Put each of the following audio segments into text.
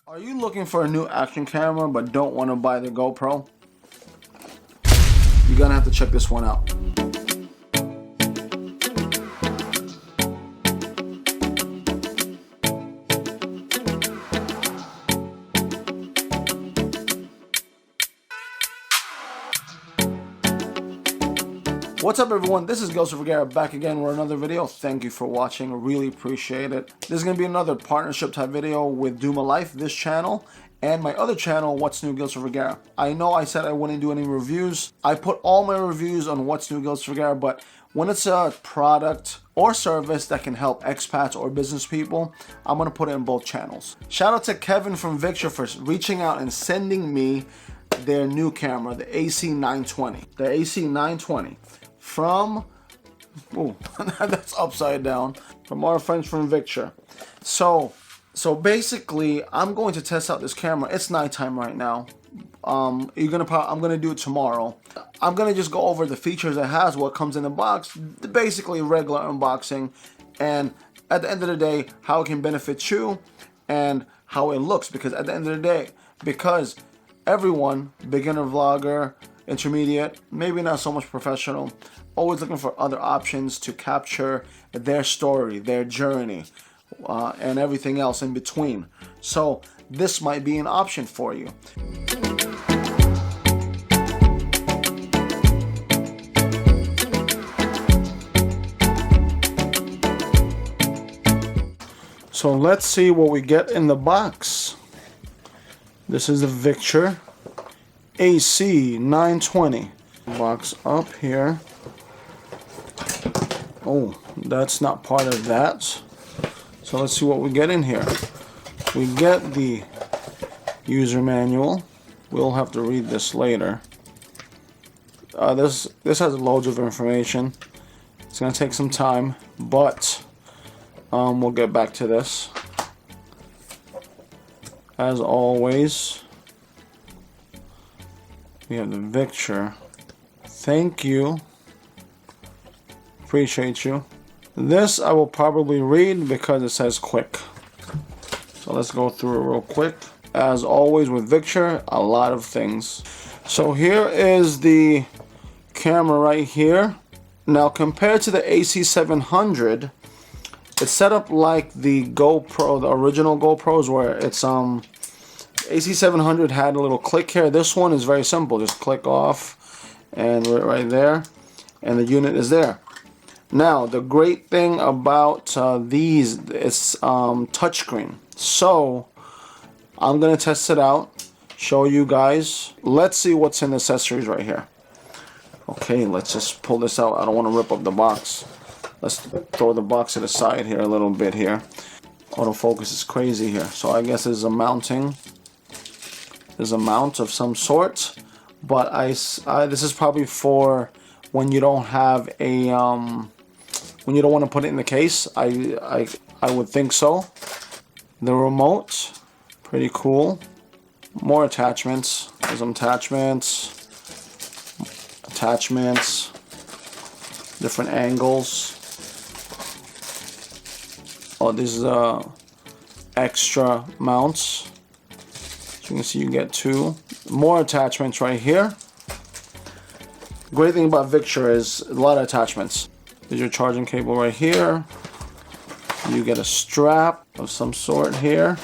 Are you looking for a new action camera but don't want to buy the GoPro? You're gonna have to check this one out. What's up everyone, this is Vicure back again with another video. Thank you for watching, really appreciate it. This is going to be another partnership type video with Duma Life, this channel, and my other channel, What's New Vicure. I know I said I wouldn't do any reviews. I put all my reviews on What's New Vicure, but when it's a product or service that can help expats or business people, I'm going to put it in both channels. Shout out to Kevin from Victure for reaching out and sending me their new camera, the AC920. The AC920. From, oh, that's upside down, from our friends from Victure. So basically, I'm going to test out this camera. It's nighttime right now. I'm gonna do it tomorrow. I'm gonna just go over the features it has, what comes in the box, basically regular unboxing, and at the end of the day, how it can benefit you and how it looks. Because at the end of the day, because everyone, beginner vlogger, intermediate, maybe not so much professional, always looking for other options to capture their story, their journey, and everything else in between. So this might be an option for you. So let's see what we get in the box. This is the Victure AC920 box up here. Oh, that's not part of that. So let's see what we get in here. We get the user manual. We'll have to read this later. This has loads of information. It's gonna take some time, but we'll get back to this. As always, we have the Victure. Thank you. Appreciate you. This I will probably read because it says quick. So let's go through it real quick. As always with Victure, a lot of things. So here is the camera right here. Now compared to the AC700, it's set up like the GoPro, the original GoPros, where it's AC700 had a little click here. This one is very simple. Just click off and right there, and the unit is there. Now the great thing about these is touchscreen. So I'm gonna test it out, show you guys. Let's see what's in the accessories right here. Okay, let's just pull this out. I don't want to rip up the box. Let's throw the box to the side here a little bit here. Autofocus is crazy here. So I guess there's a mounting. There's a mount of some sort, but this is probably for when you don't have a when you don't want to put it in the case. I would think so. The remote, pretty cool. More attachments. There's some attachments, different angles. Oh, this is extra mounts. So you can see you get two more attachments right here. Great thing about Victure is a lot of attachments. There's your charging cable right here. You get a strap of some sort here.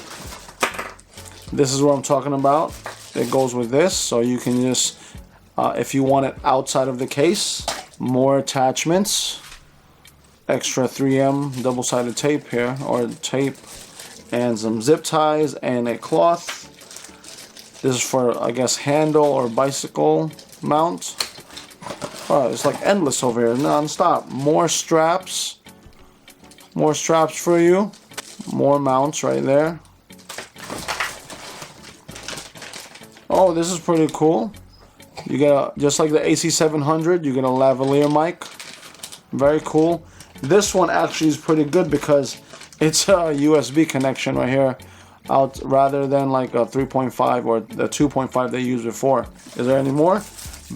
This is what I'm talking about. It goes with this, so you can just, if you want it outside of the case, more attachments. Extra 3M double-sided tape here, or tape, and some zip ties and a cloth. This is for, I guess, handle or bicycle mount. Oh, it's like endless over here, non-stop. More straps for you. More mounts right there. Oh, this is pretty cool. You get just like the AC700, you get a lavalier mic. Very cool. This one actually is pretty good because it's a USB connection right here, out rather than like a 3.5 or the 2.5 they used before. Is there any more?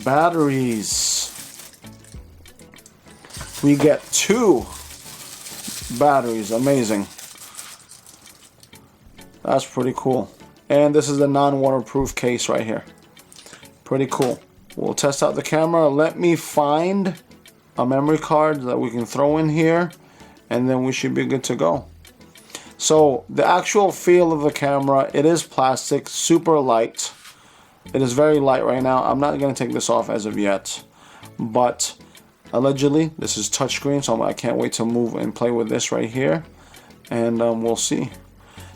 Batteries. We get 2 batteries. Amazing. That's pretty cool. And this is the non-waterproof case right here. Pretty cool. We'll test out the camera. Let me find a memory card that we can throw in here, and then we should be good to go. So the actual feel of the camera, it is plastic, super light. It is very light right now. I'm not going to take this off as of yet, but allegedly this is touchscreen, so I can't wait to move and play with this right here, and we'll see.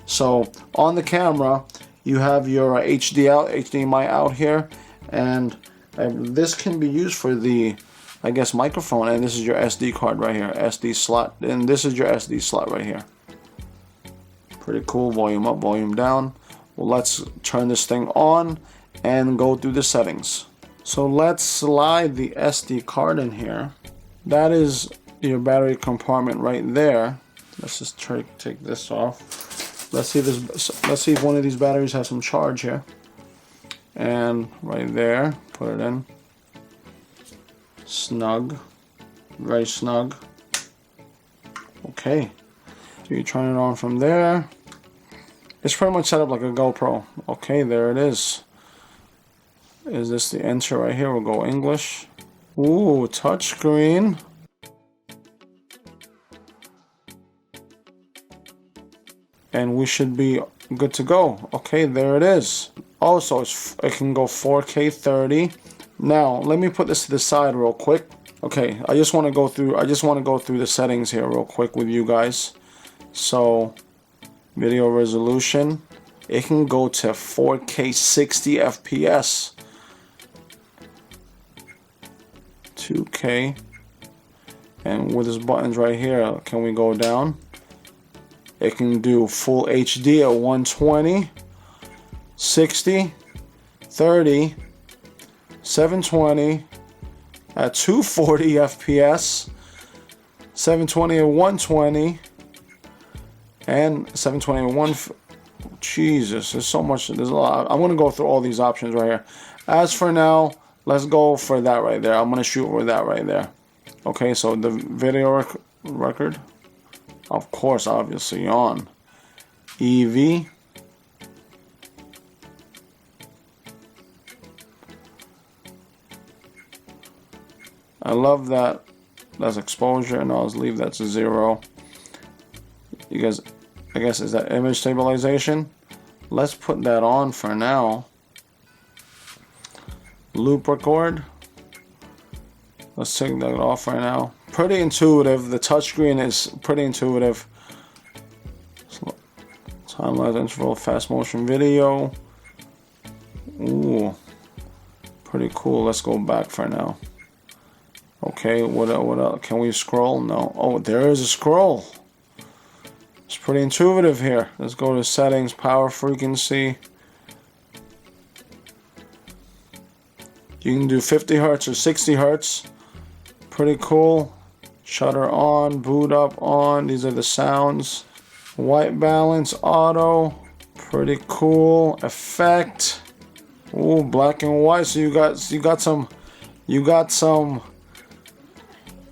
So on the camera you have your HDMI out here, and this can be used for the, I guess, microphone, and this is your SD card right here, SD slot, and this is your SD slot right here. Pretty cool. Volume up, volume down. Well, let's turn this thing on and go through the settings. So let's slide the SD card in here. That is your battery compartment right there. Let's just take this off. Let's see this. Let's see if one of these batteries has some charge here. And right there, put it in. Snug, very snug. Okay, so you turn it on from there. It's pretty much set up like a GoPro. Okay, there it is. Is this the enter right here? We'll go English. Ooh, touchscreen. And we should be good to go. Okay, there it is. Also, it can go 4K 30. Now, let me put this to the side real quick. Okay, I just want to go through the settings here real quick with you guys. So, video resolution, it can go to 4K 60 FPS. 2K. And with these buttons right here, can we go down? It can do full HD at 120, 60, 30, 720 at 240 FPS, 720 at 120, and 720 at 1. Jesus, there's so much. There's a lot. I'm gonna go through all these options right here. As for now, let's go for that right there. I'm gonna shoot for that right there. Okay, so the video record, of course, obviously on. EV. I love that. That's exposure, and I'll leave that to 0. You guys, I guess, is that image stabilization? Let's put that on for now. Loop record. Let's take that off right now. Pretty intuitive. The touchscreen is pretty intuitive. Time-lapse interval, fast motion video. Ooh, pretty cool. Let's go back for now. Okay, what else? Can we scroll? No. Oh, there is a scroll. It's pretty intuitive here. Let's go to settings, power frequency. You can do 50 hertz or 60 hertz. Pretty cool. Shutter on, boot up on. These are the sounds. White balance, auto. Pretty cool. Effect. Ooh, black and white. So you got some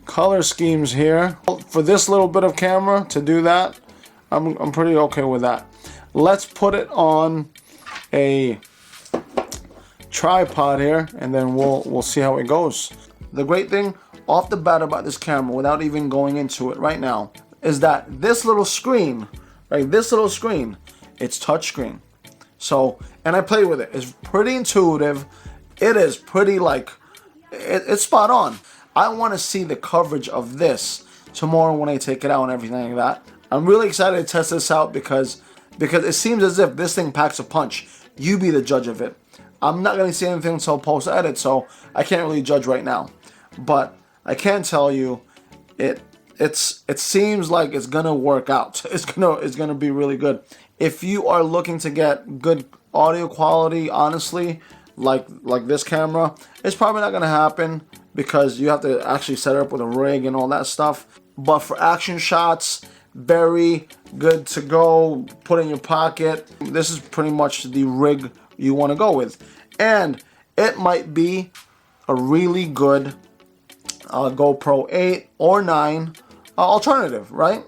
color schemes here. For this little bit of camera to do that, I'm pretty okay with that. Let's put it on a tripod here, and then we'll see how it goes. The great thing off the bat about this camera, without even going into it right now, is that this little screen, right? This little screen, it's touchscreen. So, and I play with it. It's pretty intuitive. It is pretty it's spot on. I want to see the coverage of this tomorrow when I take it out and everything like that. I'm really excited to test this out because it seems as if this thing packs a punch. You be the judge of it. I'm not going to see anything until post-edit, so I can't really judge right now. But I can tell you, it seems like it's gonna work out. It's gonna be really good. If you are looking to get good audio quality, honestly, like this camera, it's probably not gonna happen because you have to actually set it up with a rig and all that stuff. But for action shots, very good to go. Put in your pocket. This is pretty much the rig you want to go with, and it might be a really good GoPro 8 or 9 alternative, right?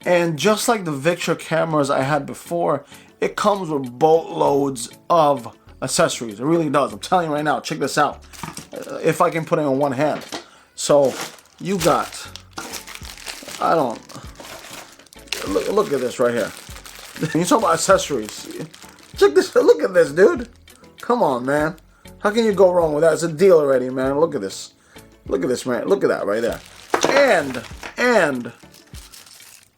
And just like the Victure cameras I had before, it comes with boatloads of accessories. It really does. I'm telling you right now, check this out. If I can put it in one hand. So you got, I don't, look at this right here. You talk about accessories. Check this, look at this, dude. Come on, man. How can you go wrong with that? It's a deal already, man. Look at this. Look at this, man. Look at that right there. And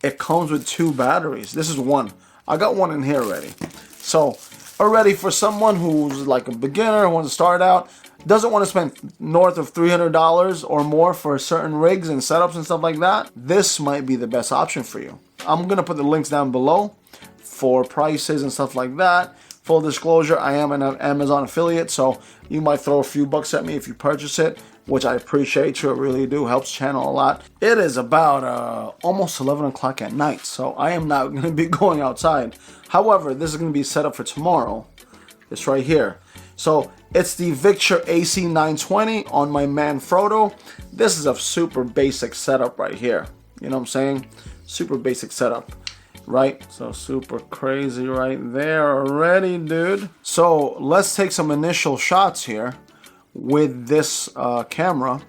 it comes with 2 batteries. This is one. I got one in here already. So already for someone who's like a beginner, wants to start out, doesn't want to spend north of $300 or more for certain rigs and setups and stuff like that, this might be the best option for you. I'm going to put the links down below for prices and stuff like that. Full disclosure, I am an Amazon affiliate, so you might throw a few bucks at me if you purchase it, which I appreciate you, it really do, helps channel a lot. It is about almost 11 o'clock at night, so I am not going to be going outside. However, this is going to be set up for tomorrow. It's right here. So it's the Victure AC920 on my Manfrotto. This is a super basic setup right here. You know what I'm saying? Super basic setup. Right, so super crazy right there already, dude. So let's take some initial shots here with this camera.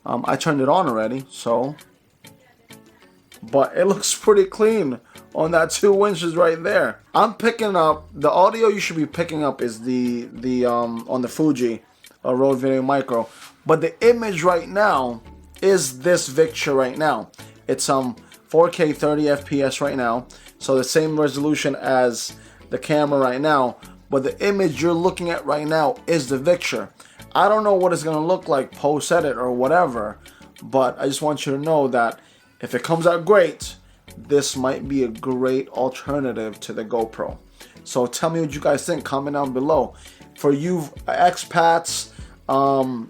I turned it on already, so, but it looks pretty clean on that 2 inches right there. I'm picking up the audio. You should be picking up is the on the Fuji Rode Video Micro, but the image right now is this Victure right now. It's 4K 30 FPS right now, so the same resolution as the camera right now, but the image you're looking at right now is the Victure. I don't know what it's gonna look like post edit or whatever, but I just want you to know that if it comes out great, this might be a great alternative to the GoPro. So tell me what you guys think, comment down below. For you expats,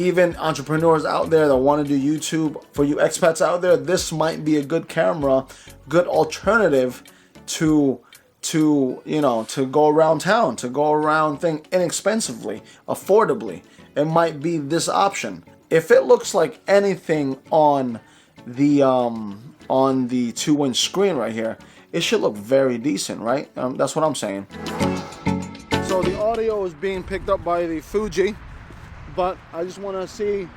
even entrepreneurs out there that want to do YouTube, for you expats out there, this might be a good camera, good alternative to you know, to go around town, to go around thing inexpensively, affordably. It might be this option. If it looks like anything on the 2-inch screen right here, it should look very decent, right? That's what I'm saying. So the audio is being picked up by the Fuji, but I just want to see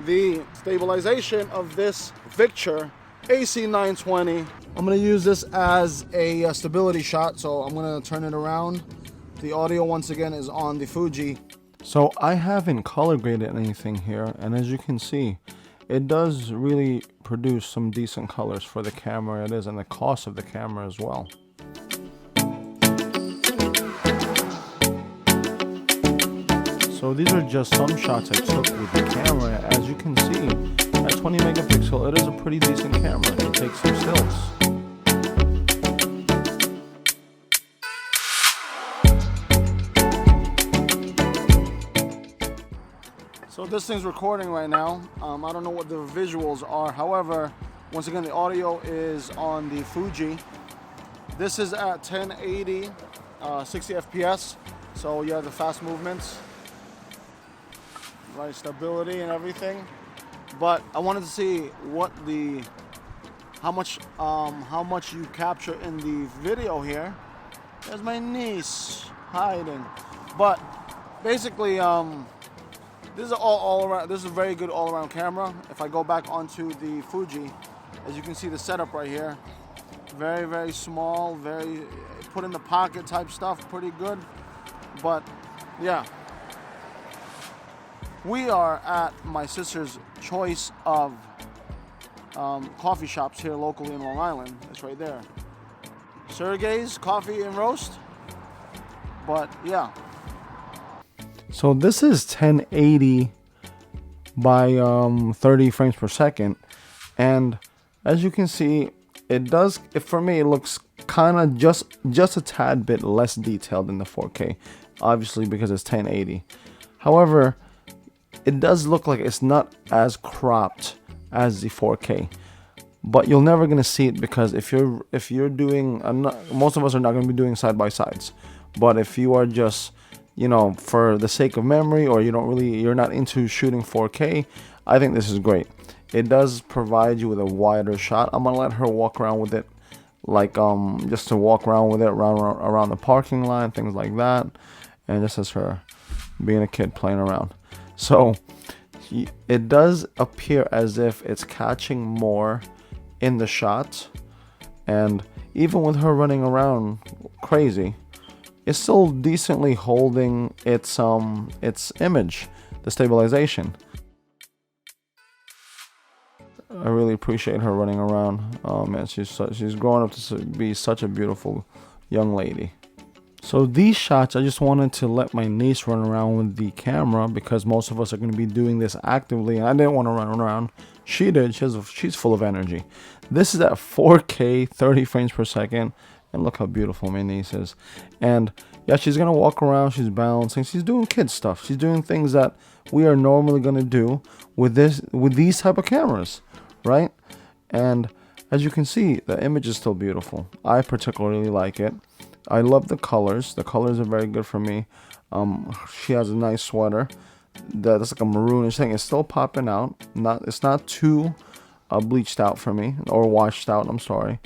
the stabilization of this Victure AC920. I'm going to use this as a stability shot, so I'm going to turn it around. The audio once again is on the Fuji. So I haven't color graded anything here, and as you can see, it does really produce some decent colors for the camera it is, and the cost of the camera as well. So these are just some shots I took with the camera. As you can see, at 20 megapixel, it is a pretty decent camera to take some stills. So this thing's recording right now. I don't know what the visuals are. However, once again, the audio is on the Fuji. This is at 1080, 60 FPS. So you have the fast movements, right, stability and everything. But I wanted to see what how much you capture in the video here. There's my niece hiding. But basically, this is all around. This is a very good all-around camera. If I go back onto the Fuji, as you can see the setup right here, very, very small, very put in the pocket type stuff, pretty good. But yeah, we are at my sister's choice of coffee shops here locally in Long Island. It's right there, Sergey's Coffee and Roast. But yeah. So this is 1080 by 30 frames per second, and as you can see, it does, for me, it looks kind of just a tad bit less detailed than the 4K, obviously because it's 1080. However, it does look like it's not as cropped as the 4K, but you're never gonna see it because if you're doing, most of us are not gonna be doing side by sides, but if you are just, you know, for the sake of memory, or you're not into shooting 4K, I think this is great. it does provide you with a wider shot. I'm gonna let her walk around with it, like just to walk around with it around the parking lot, things like that, and this is her being a kid playing around. So it does appear as if it's catching more in the shot, and even with her running around crazy, it's still decently holding its image, the stabilization. I really appreciate her running around. Oh man, she's growing up to be such a beautiful young lady. So these shots, I just wanted to let my niece run around with the camera because most of us are going to be doing this actively, and I didn't want to run around. She did. She's full of energy. This is at 4K, 30 frames per second, and look how beautiful my niece is. And yeah, she's going to walk around, she's balancing, she's doing kid stuff. She's doing things that we are normally going to do with these type of cameras, right? And as you can see, the image is still beautiful. I particularly like it. I love the colors. The colors are very good for me. She has a nice sweater that's like a maroonish thing. It's still popping out. It's not too bleached out for me, or washed out, I'm sorry.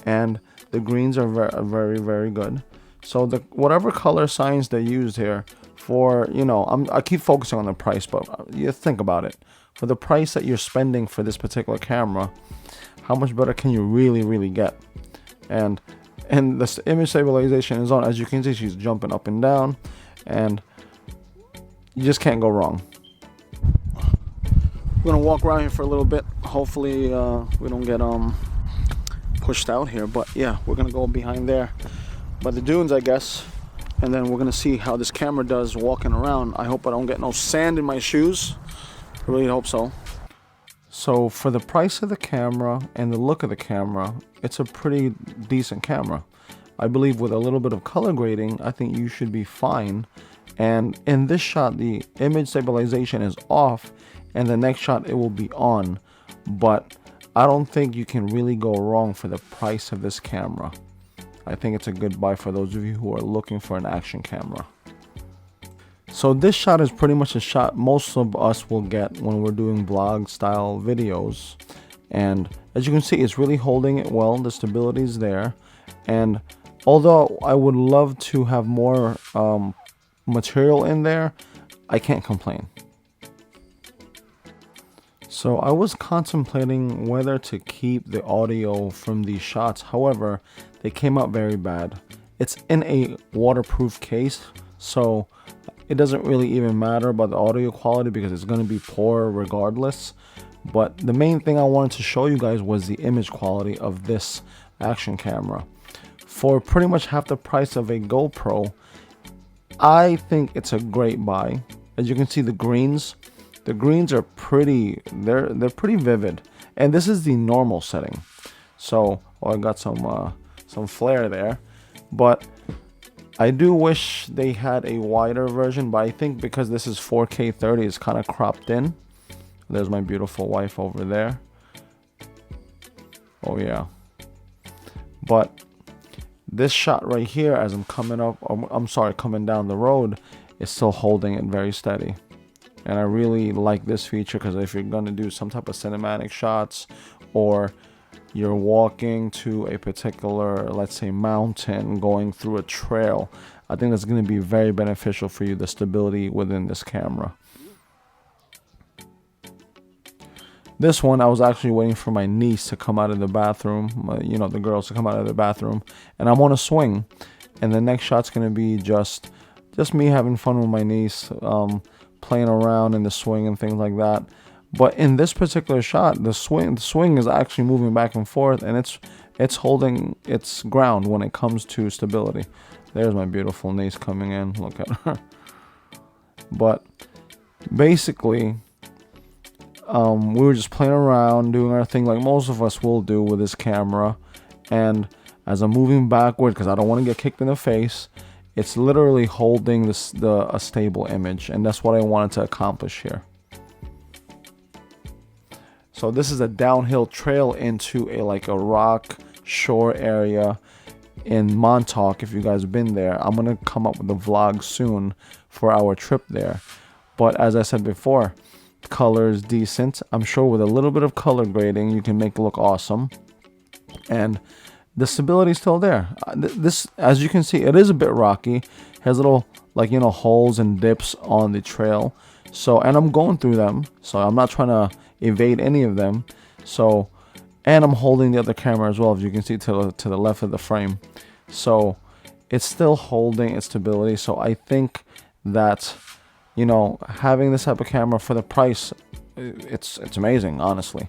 And the greens are very, very good. So whatever color science they used here for, I keep focusing on the price, but you think about it. For the price that you're spending for this particular camera, how much better can you really get? And the image stabilization is on. As you can see, she's jumping up and down, and you just can't go wrong. We're gonna walk around here for a little bit. Hopefully we don't get pushed out here, but yeah, we're gonna go behind there by the dunes, I guess, and then we're gonna see how this camera does walking around. I hope I don't get no sand in my shoes. I really hope so. So for the price of the camera and the look of the camera, it's a pretty decent camera. I believe with a little bit of color grading, I think you should be fine. And in this shot, the image stabilization is off, and the next shot it will be on. But I don't think you can really go wrong for the price of this camera. I think it's a good buy for those of you who are looking for an action camera. So this shot is pretty much a shot most of us will get when we're doing vlog style videos. And as you can see, it's really holding it well. The stability is there. And although I would love to have more material in there, I can't complain. So I was contemplating whether to keep the audio from these shots. However, they came out very bad. It's in a waterproof case, so it doesn't really even matter about the audio quality because it's going to be poor regardless. But the main thing I wanted to show you guys was the image quality of this action camera. For pretty much half the price of a GoPro, I think it's a great buy. As you can see, the greens are pretty, they're pretty vivid. And this is the normal setting. So, I got some flare there, but I do wish they had a wider version, but I think because this is 4K 30, it's kind of cropped in. There's my beautiful wife over there. Oh yeah. But this shot right here, as I'm coming down the road, is still holding it very steady. And I really like this feature because if you're going to do some type of cinematic shots, or you're walking to a particular, let's say, mountain, going through a trail, I think that's going to be very beneficial for you, the stability within this camera. This one, I was actually waiting for my niece to come out of the bathroom, the girls to come out of the bathroom, and I'm on a swing, and the next shot's going to be just me having fun with my niece, playing around in the swing and things like that. But in this particular shot, the swing is actually moving back and forth, and it's holding its ground when it comes to stability. There's my beautiful niece coming in. Look at her. But basically, we were just playing around, doing our thing like most of us will do with this camera. And as I'm moving backward, because I don't want to get kicked in the face, it's literally holding a stable image, and that's what I wanted to accomplish here. So this is a downhill trail into a rock shore area in Montauk. If you guys have been there, I'm gonna come up with a vlog soon for our trip there. But as I said before, color is decent. I'm sure with a little bit of color grading, you can make it look awesome. And the stability is still there. This, as you can see, it is a bit rocky. Has little, like, you know, holes and dips on the trail. So, and I'm going through them. So I'm not trying to evade any of them. So, and I'm holding the other camera as well, as you can see to the left of the frame. So it's still holding its stability. So I think that, you know, having this type of camera for the price, it's amazing, honestly,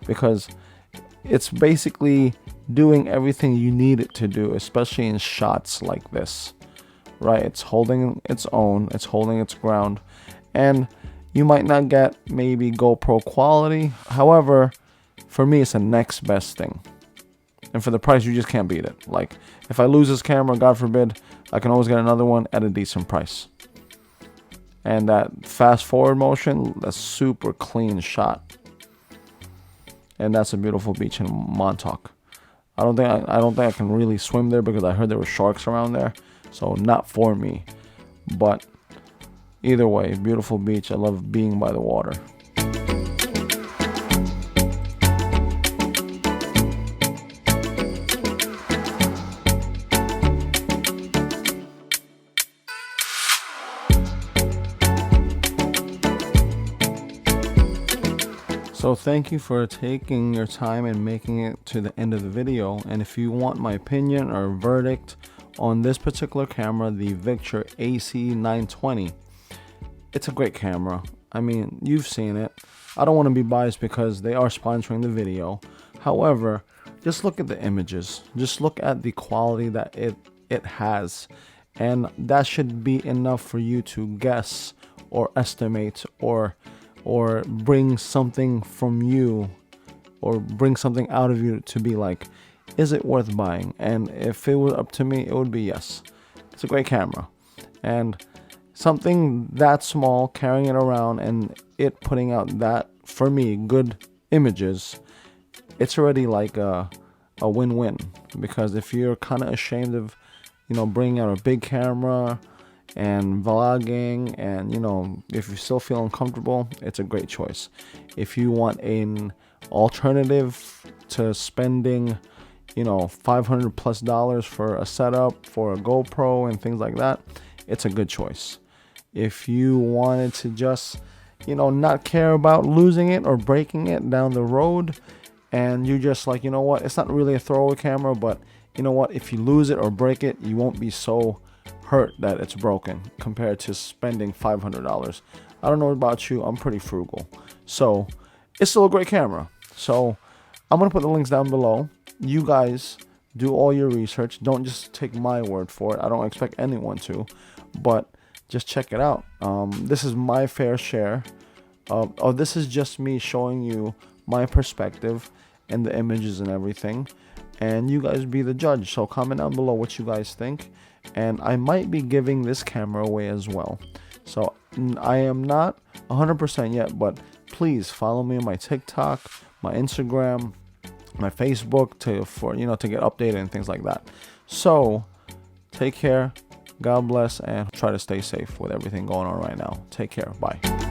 because it's basically doing everything you need it to do, especially in shots like this, right? It's holding its own, it's holding its ground, and you might not get maybe GoPro quality. However, for me, it's the next best thing. And for the price, you just can't beat it. Like, if I lose this camera, God forbid, I can always get another one at a decent price. And that fast forward motion, that's super clean shot. And that's a beautiful beach in Montauk. I don't think I can really swim there because I heard there were sharks around there. So not for me. But either way, beautiful beach. I love being by the water. So thank you for taking your time and making it to the end of the video. And if you want my opinion or verdict on this particular camera, the Victure AC920, it's a great camera. I mean, you've seen it. I don't want to be biased because they are sponsoring the video. However, just look at the images. Just look at the quality that it has. And that should be enough for you to guess or estimate or bring something from you, or bring something out of you to be like, is it worth buying? And if it were up to me, it would be yes. It's a great camera. And something that small, carrying it around and it putting out that, for me, good images, it's already like a win-win. Because if you're kind of ashamed of, you know, bringing out a big camera and vlogging, and, you know, if you still feel uncomfortable, it's a great choice. If you want an alternative to spending, you know, $500+ for a setup, for a GoPro and things like that, it's a good choice. If you wanted to just, you know, not care about losing it or breaking it down the road, and you just like, you know what, it's not really a throwaway camera, but you know what, if you lose it or break it, you won't be so hurt that it's broken compared to spending $500. I don't know about you, I'm pretty frugal, so it's still a great camera. So I'm gonna put the links down below. You guys do all your research. Don't just take my word for it. I don't expect anyone to, but just check it out. This is my fair share of this is just me showing you my perspective and the images and everything, and you guys be the judge. So comment down below what you guys think, and I might be giving this camera away as well. So I am not 100% yet, but please follow me on my TikTok, my Instagram, my Facebook to get updated and things like that. So take care, God bless, and try to stay safe with everything going on right now. Take care. Bye.